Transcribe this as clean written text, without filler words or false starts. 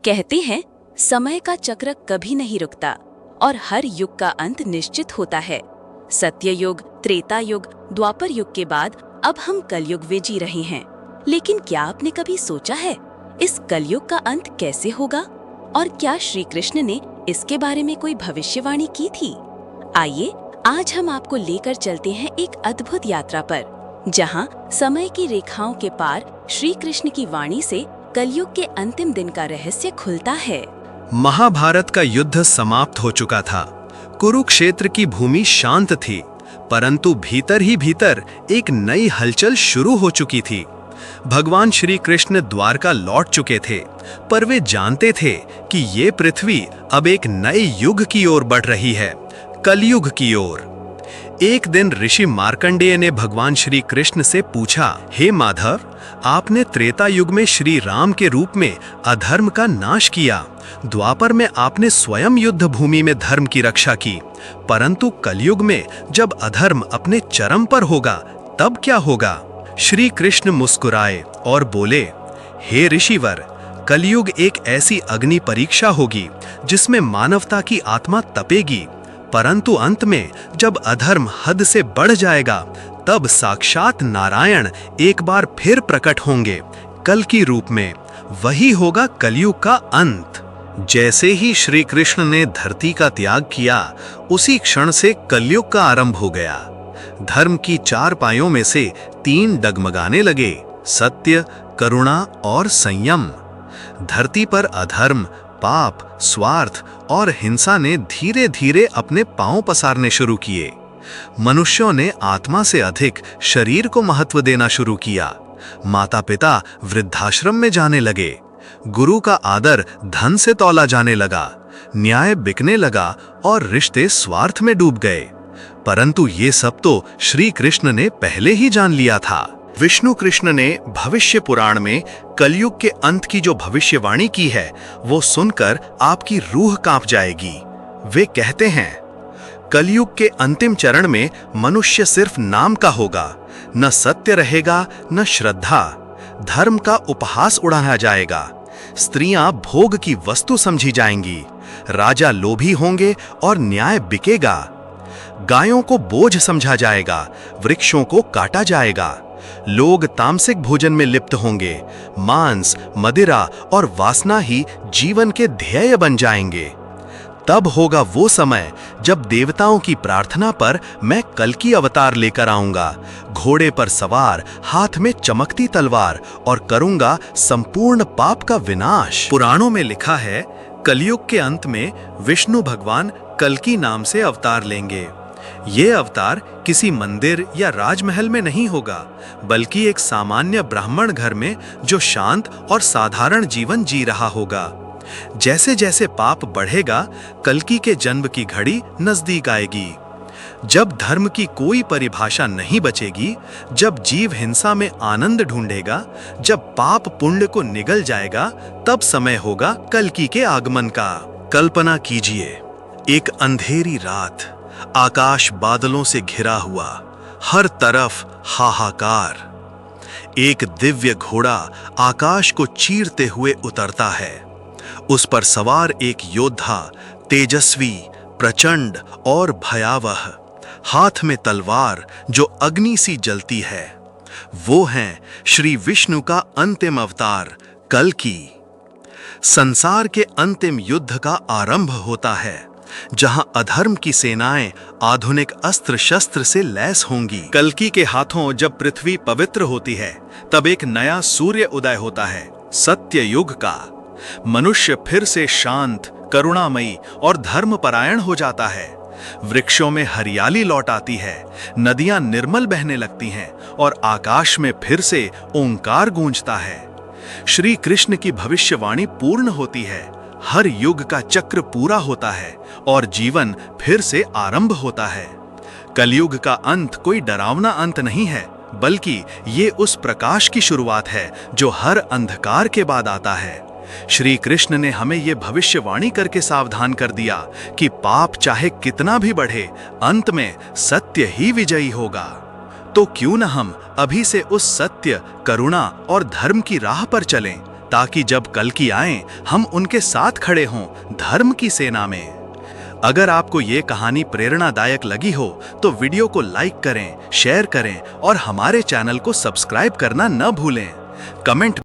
कहते हैं समय का चक्र कभी नहीं रुकता और हर युग का अंत निश्चित होता है। सत्य युग, त्रेता युग, द्वापर युग के बाद अब हम कलयुग में जी रहे हैं। लेकिन क्या आपने कभी सोचा है इस कलयुग का अंत कैसे होगा और क्या श्री कृष्ण ने इसके बारे में कोई भविष्यवाणी की थी? आइए आज हम आपको लेकर चलते हैं एक अद्भुत यात्रा पर, जहां समय की रेखाओं के पार श्री कृष्ण की वाणी से कलयुग के अंतिम दिन का रहस्य खुलता है। महाभारत का युद्ध समाप्त हो चुका था। कुरुक्षेत्र की भूमि शांत थी, परंतु भीतर ही भीतर एक नई हलचल शुरू हो चुकी थी। भगवान श्री कृष्ण द्वारका लौट चुके थे, पर वे जानते थे कि ये पृथ्वी अब एक नए युग की ओर बढ़ रही है, कलयुग की ओर। एक दिन ऋषि मार्कंडेय ने भगवान श्री कृष्ण से पूछा, हे माधव, आपने त्रेता युग में श्री राम के रूप में अधर्म का नाश किया, द्वापर में आपने स्वयं युद्ध भूमि में धर्म की रक्षा की, परंतु कलयुग में जब अधर्म अपने चरम पर होगा तब क्या होगा? श्री कृष्ण मुस्कुराए और बोले, हे ऋषिवर, कलयुग एक ऐसी अग्नि परीक्षा होगी जिसमें मानवता की आत्मा तपेगी, परंतु अंत में जब अधर्म हद से बढ़ जाएगा तब साक्षात नारायण एक बार फिर प्रकट होंगे कल की रूप में। वही होगा कलयुग का अंत। जैसे ही श्री कृष्ण ने धरती का त्याग किया, उसी क्षण से कलयुग का आरंभ हो गया। धर्म की चार पायों में से तीन डगमगाने लगे, सत्य, करुणा और संयम। धरती पर अधर्म, पाप, स्वार्थ और हिंसा ने धीरे धीरे अपने पांव पसारने शुरू किए। मनुष्यों ने आत्मा से अधिक शरीर को महत्व देना शुरू किया। माता पिता वृद्धाश्रम में जाने लगे, गुरु का आदर धन से तौला जाने लगा, न्याय बिकने लगा और रिश्ते स्वार्थ में डूब गए। परंतु ये सब तो श्री कृष्ण ने पहले ही जान लिया था। विष्णु कृष्ण ने भविष्य पुराण में कलयुग के अंत की जो भविष्यवाणी की है, वो सुनकर आपकी रूह कांप जाएगी। वे कहते हैं, कलयुग के अंतिम चरण में मनुष्य सिर्फ नाम का होगा, न सत्य रहेगा न श्रद्धा। धर्म का उपहास उड़ाया जाएगा, स्त्रियां भोग की वस्तु समझी जाएंगी, राजा लोभी होंगे और न्याय बिकेगा। गायों को बोझ समझा जाएगा, वृक्षों को काटा जाएगा। लोग तामसिक भोजन में लिप्त होंगे, मांस, मदिरा और वासना ही जीवन के ध्येय बन जाएंगे। तब होगा वो समय जब देवताओं की प्रार्थना पर मैं कल्कि अवतार लेकर आऊंगा, घोड़े पर सवार, हाथ में चमकती तलवार, और करूंगा संपूर्ण पाप का विनाश। पुराणों में लिखा है, कलयुग के अंत में विष्णु भगवान कल्कि नाम से अवतार लेंगे। ये अवतार किसी मंदिर या राजमहल में नहीं होगा, बल्कि एक सामान्य ब्राह्मण घर में जो शांत और साधारण जीवन जी रहा होगा। जैसे जैसे पाप बढ़ेगा, कल्कि के जन्म की घड़ी नजदीक आएगी। जब धर्म की कोई परिभाषा नहीं बचेगी, जब जीव हिंसा में आनंद ढूंढेगा, जब पाप पुण्य को निगल जाएगा, तब समय होगा कल्कि के आगमन का। कल्पना कीजिए, एक अंधेरी रात, आकाश बादलों से घिरा हुआ, हर तरफ हाहाकार। एक दिव्य घोड़ा आकाश को चीरते हुए उतरता है। उस पर सवार एक योद्धा, तेजस्वी, प्रचंड और भयावह, हाथ में तलवार जो अग्नि सी जलती है। वो हैं श्री विष्णु का अंतिम अवतार कल्कि। संसार के अंतिम युद्ध का आरंभ होता है, जहां अधर्म की सेनाएं आधुनिक अस्त्र शस्त्र से लैस होंगी। कल्कि के हाथों जब पृथ्वी पवित्र होती है, तब एक नया सूर्य उदय होता है, सत्य युग का। मनुष्य फिर से शांत, करुणामयी और धर्मपरायण हो जाता है। वृक्षों में हरियाली लौट आती है, नदियां निर्मल बहने लगती हैं और आकाश में फिर से ओंकार गूंजता है। श्री कृष्ण की भविष्यवाणी पूर्ण होती है, हर युग का चक्र पूरा होता है और जीवन फिर से आरंभ होता है। कलयुग का अंत कोई डरावना अंत नहीं है, बल्कि ये उस प्रकाश की शुरुआत है जो हर अंधकार के बाद आता है। श्री कृष्ण ने हमें ये भविष्यवाणी करके सावधान कर दिया कि पाप चाहे कितना भी बढ़े, अंत में सत्य ही विजयी होगा। तो क्यों न हम अभी से उस सत्य, करुणा और धर्म की राह पर चलें, ताकि जब कल की आए हम उनके साथ खड़े हों धर्म की सेना में। अगर आपको ये कहानी प्रेरणादायक लगी हो तो वीडियो को लाइक करें, शेयर करें और हमारे चैनल को सब्सक्राइब करना न भूलें। कमेंट